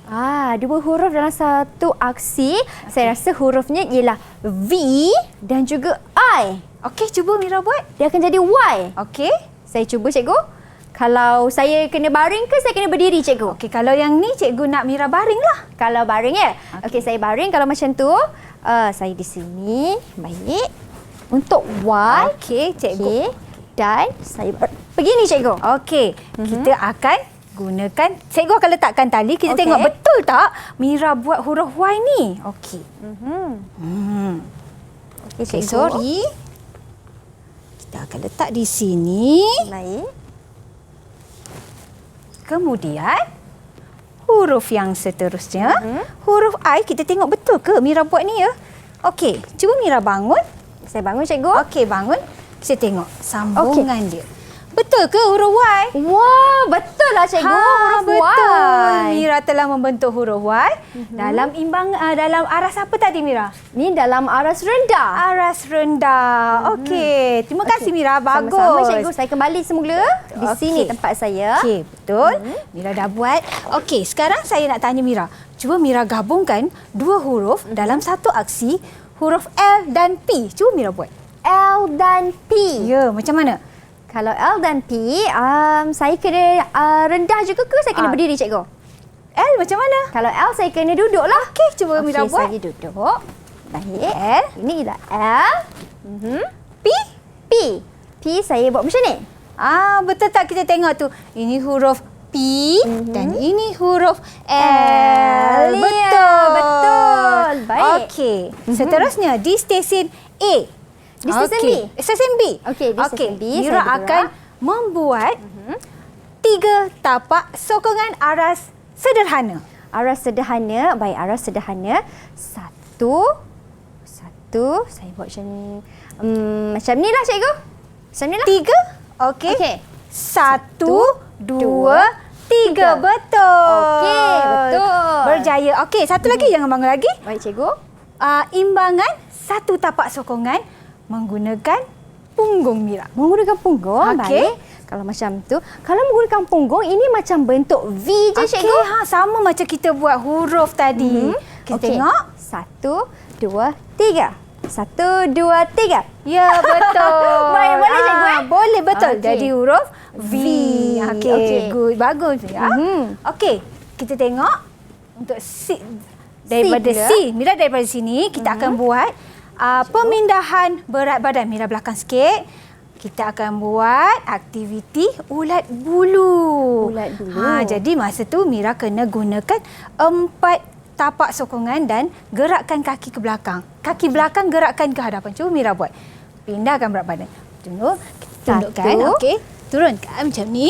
Dua huruf dalam satu aksi. Okay. Saya rasa hurufnya ialah V dan juga I.
Okey, cuba Mira buat.
Dia akan jadi Y.
Okey.
Saya cuba, cikgu. Kalau saya kena baring ke saya kena berdiri, cikgu?
Okey, kalau yang ni cikgu nak Mira baring lah.
Kalau baring ya? Okey, saya baring. Kalau macam tu, saya di sini. Baik. Untuk Y.
Okey, cikgu.
Okay. Dan saya begini, cikgu.
Okey, kita akan gunakan, cikgu akan letakkan tali. Kita tengok betul tak Mira buat huruf Y ni. Okey.
Okey, cikgu.
Sorry. Kita akan letak di sini.
Baik.
Kemudian huruf yang seterusnya, huruf I, kita tengok betul ke Mira buat ni ya. Okey, cuba Mira bangun.
Saya bangun, cikgu.
Okey, bangun. Kita tengok sambungan dia. Betul ke huruf Y?
Wah, betul lah, cikgu. Huruf
betul.
Y.
Mira telah membentuk huruf Y dalam dalam aras apa tadi, Mira?
Ni dalam aras rendah.
Aras rendah. Okey. Terima kasih, Mira. Bagus.
Sama-sama, cikgu. Saya kembali semula di sini tempat saya.
Okey, betul. Mira dah buat. Okey, sekarang saya nak tanya Mira. Cuba Mira gabungkan dua huruf dalam satu aksi, huruf L dan P. Cuba Mira buat.
L dan P.
Ya, macam mana?
Kalau L dan P, saya kena rendah juga ke saya kena berdiri, cikgu?
L macam mana?
Kalau L, saya kena duduk lah.
Okey, cuba Mira buat.
Saya duduk. Baik.
L.
Ini ialah L.
P.
P. P saya buat macam ni.
Betul tak kita tengok tu? Ini huruf P dan ini huruf L.
Ya, betul. Baik.
Okey. Seterusnya di stesen A.
Di stesen B?
Stesen B.
Okey, di stesen B.
Mira akan membuat 3 tapak sokongan aras sederhana.
Aras sederhana. Baik, aras sederhana. Satu. Saya buat macam ni. Macam ni lah, cikgu. Macam ni lah.
3. Okey. 1, 2, 3. Betul.
Okey, betul.
Berjaya. Okey, satu lagi, jangan bangun lagi.
Baik, cikgu.
Imbangan satu tapak sokongan menggunakan punggung Mira.
Menggunakan punggung,
Okey.
baik. Kalau macam tu, kalau menggunakan punggung, ini macam bentuk V je, cikgu.
Sama macam kita buat huruf tadi. Kita tengok.
1, 2, 3. P. 1, 2, 3.
Ya, betul.
Baik, boleh cikgu
Boleh, betul.
Okey.
Jadi huruf V. Okey,
Okey.
good. Bagus ya. Okey, kita tengok untuk C. Daripada
pula.
C, Mira daripada sini kita akan buat pemindahan berat badan. Mira belakang sikit. Kita akan buat aktiviti ulat bulu.
Ulat bulu.
Jadi masa tu Mira kena gunakan 4 tapak sokongan dan gerakkan kaki ke belakang. Kaki belakang gerakkan ke hadapan. Cuba Mira buat. Pindahkan berat badan. Tunduk. Tundukkan.
1.
Okey. Turunkan macam ni.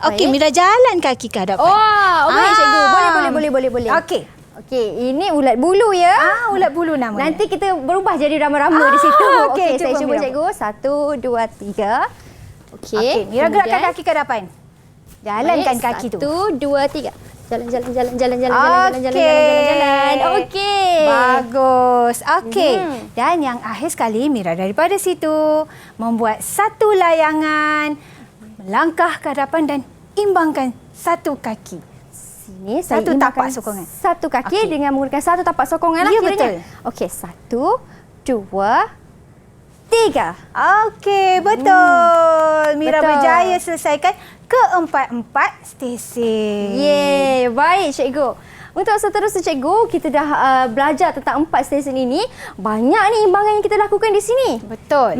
Okey,
Baik.
Mira jalan kaki ke hadapan.
Baik cikgu. Boleh.
Okey.
Okey, ini ulat bulu ya.
Ulat bulu namanya.
Nanti kita berubah jadi rama-rama di situ.
okey,
Okey, saya
cuba
cuba
Mira.
cikgu. 1, 2, 3. Okey.
Okey, Mira gerakkan kaki ke hadapan. Jalankan kaki tu.
1, 2, 3. Jalan. Okey.
Bagus. Okey. Dan yang akhir sekali Mira daripada situ membuat satu layangan, melangkah ke hadapan dan imbangkan satu kaki.
Sini saya
Satu tapak
imbangkan
sokongan.
Satu kaki
Okey.
dengan menggunakan satu tapak sokongan lah
Ya,
kiranya.
betul.
Okey, 1, 2, 3.
Okey, betul. Mira
Betul.
berjaya selesaikan keempat-empat stesen.
Yeay, baik cikgu. Untuk seterusnya cikgu, kita dah belajar tentang 4 stesen ini. Banyak ni imbangan yang kita lakukan di sini.
Betul.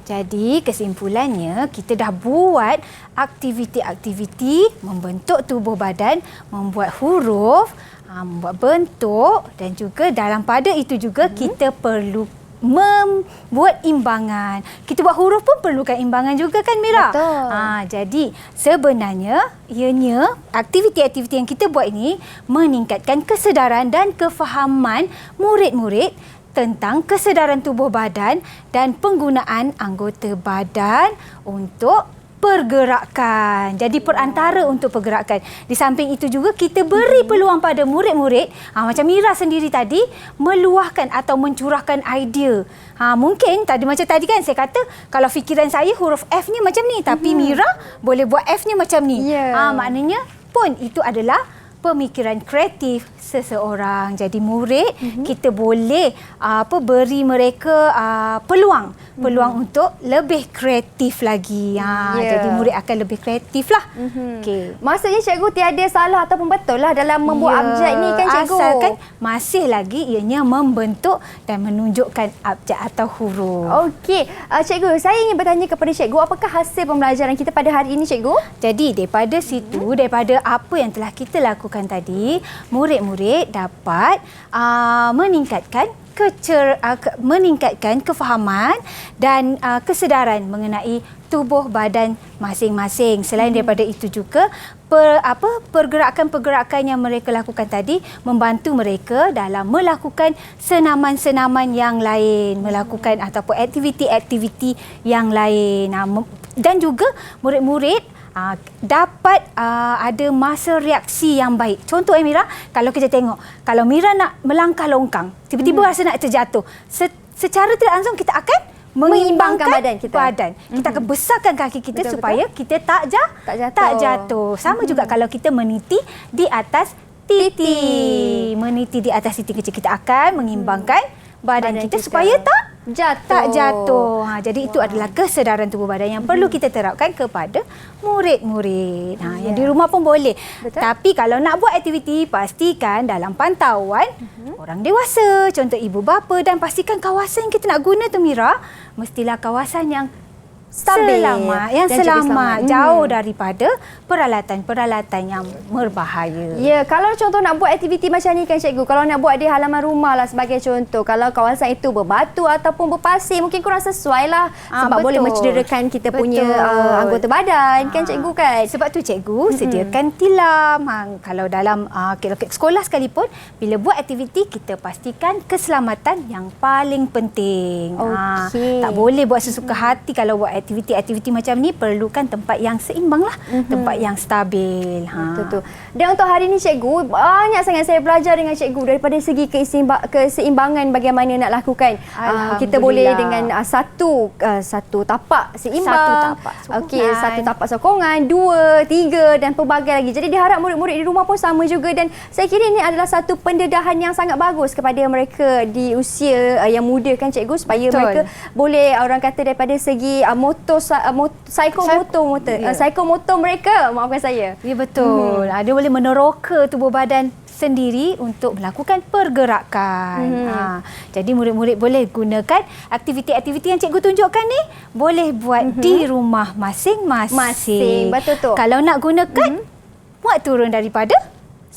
Jadi kesimpulannya kita dah buat aktiviti-aktiviti membentuk tubuh badan, membuat huruf, membuat bentuk dan juga dalam pada itu juga kita perlu membuat imbangan. Kita buat huruf pun perlukan imbangan juga kan Mira?
Betul.
Jadi sebenarnya ianya aktiviti-aktiviti yang kita buat ini meningkatkan kesedaran dan kefahaman murid-murid tentang kesedaran tubuh badan dan penggunaan anggota badan untuk pergerakan. Jadi perantara untuk pergerakan. Di samping itu juga kita beri peluang pada murid-murid, macam Mira sendiri tadi, meluahkan atau mencurahkan idea. Mungkin macam tadi kan saya kata, kalau fikiran saya huruf F ni macam ni, tapi Mira boleh buat F ni macam ni.
Ya.
Maknanya pun itu adalah pemikiran kreatif seseorang. Jadi murid kita boleh beri mereka peluang untuk lebih kreatif lagi. Jadi murid akan lebih kreatif lah. Okey.
Maksudnya cikgu tiada salah ataupun betul lah dalam membuat abjad ni kan cikgu?
Asalkan masih lagi ianya membentuk dan menunjukkan abjad atau huruf.
Okey, cikgu, saya ingin bertanya kepada cikgu, apakah hasil pembelajaran kita pada hari ini cikgu?
Jadi daripada situ, daripada apa yang telah kita lakukan tadi, murid-murid dapat meningkatkan kefahaman dan kesedaran mengenai tubuh badan masing-masing. Selain daripada itu juga pergerakan-pergerakan yang mereka lakukan tadi membantu mereka dalam melakukan senaman-senaman yang lain, melakukan ataupun aktiviti-aktiviti yang lain. Dan juga murid-murid dapat ada masa reaksi yang baik. Contoh Mira, kalau kita tengok, kalau Mira nak melangkah longkang, tiba-tiba rasa nak terjatuh, secara tidak langsung kita akan mengimbangkan
badan kita.
Kita akan besarkan kaki kita
Betul,
supaya kita tak jatuh. Sama juga kalau kita meniti di atas titi. Meniti di atas titi kecil, kita akan mengimbangkan badan kita supaya tak jatuh. Jadi itu adalah kesedaran tubuh badan yang perlu kita terapkan kepada murid-murid. Yang di rumah pun boleh.
Betul.
Tapi kalau nak buat aktiviti, pastikan dalam pantauan orang dewasa, contoh ibu bapa, dan pastikan kawasan yang kita nak guna tu Mira, mestilah kawasan yang
Stabil
selamat,
dan juga selamat.
jauh daripada peralatan-peralatan yang berbahaya.
Ya, kalau contoh nak buat aktiviti macam ni kan cikgu, kalau nak buat di halaman rumah lah sebagai contoh, kalau kawasan itu berbatu ataupun berpasir, mungkin kurang sesuai lah sebab
betul.
boleh mencederakan kita punya
Betul.
anggota badan kan cikgu kan?
Sebab tu cikgu sediakan tilam. Kalau dalam sekolah sekalipun, bila buat aktiviti kita pastikan keselamatan yang paling penting.
Okey.
Tak boleh buat sesuka hati kalau buat aktiviti-aktiviti macam ni perlukan tempat yang seimbang lah, tempat yang stabil.
Betul tu. Dan untuk hari ni cikgu, banyak sangat saya belajar dengan cikgu daripada segi keseimbangan bagaimana nak lakukan. Kita boleh dengan satu tapak seimbang.
Satu tapak sokongan.
Okey, satu tapak sokongan, 2, 3 dan pelbagai lagi. Jadi diharap murid-murid di rumah pun sama juga dan saya kira ini adalah satu pendedahan yang sangat bagus kepada mereka di usia yang muda kan cikgu, supaya mereka boleh orang kata daripada segi psikomotor mereka, maafkan saya.
Ya betul. Dia boleh meneroka tubuh badan sendiri untuk melakukan pergerakan. Jadi murid-murid boleh gunakan aktiviti-aktiviti yang cikgu tunjukkan ni, boleh buat di rumah masing-masing.
Betul tu.
Kalau nak gunakan, muat turun daripada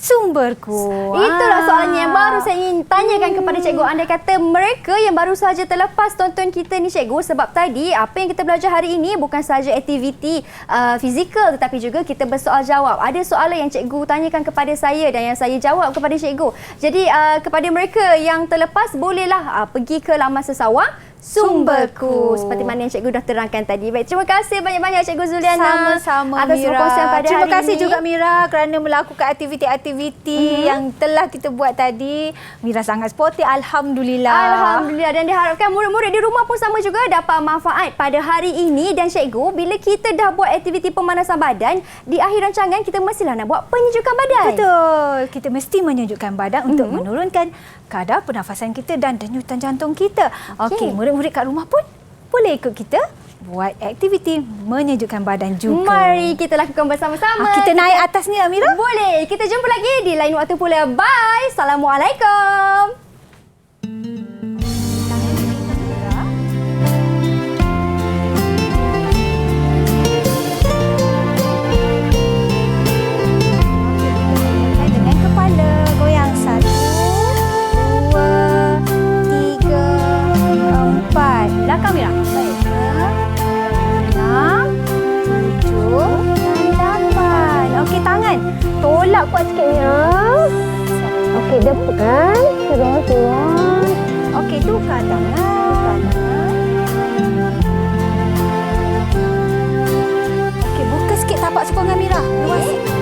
sumberku.
Itulah soalannya yang baru saya ingin tanyakan kepada cikgu. Andai kata mereka yang baru sahaja terlepas tonton kita ni cikgu, sebab tadi apa yang kita belajar hari ini bukan sahaja aktiviti fizikal tetapi juga kita bersoal jawab. Ada soalan yang cikgu tanyakan kepada saya dan yang saya jawab kepada cikgu. Jadi kepada mereka yang terlepas, bolehlah pergi ke laman Sesawang Sumberku, seperti mana yang cikgu dah terangkan tadi. Baik, terima kasih banyak-banyak cikgu Zuliana
sama-sama
atas
Mira.
perkongsian pada
Terima
hari ini.
kasih juga Mira kerana melakukan aktiviti-aktiviti yang telah kita buat tadi. Mira sangat sportif, alhamdulillah.
Alhamdulillah, dan diharapkan murid-murid di rumah pun sama juga dapat manfaat pada hari ini. Dan cikgu, bila kita dah buat aktiviti pemanasan badan, di akhir rancangan kita mestilah nak buat penyejukan badan.
Betul. Kita mesti menyejukkan badan untuk menurunkan kadar pernafasan kita dan denyutan jantung kita. Okey, murid-murid kat rumah pun boleh ikut kita buat aktiviti menyejukkan badan juga.
Mari kita lakukan bersama-sama.
Kita naik atas ni, Amira?
Boleh. Kita jumpa lagi di lain waktu pula. Bye. Assalamualaikum.
Dengan kepala goyang 1, 2, 3, 4. Belakang, Mira. Baik. 6, 7 dan 8. Okey, tangan. Tolak kuat sikit, Mira. Okey, depan. Terus. Okey, tukar tangan. Okey, buka sikit tapak sokongan, Mira. Luas.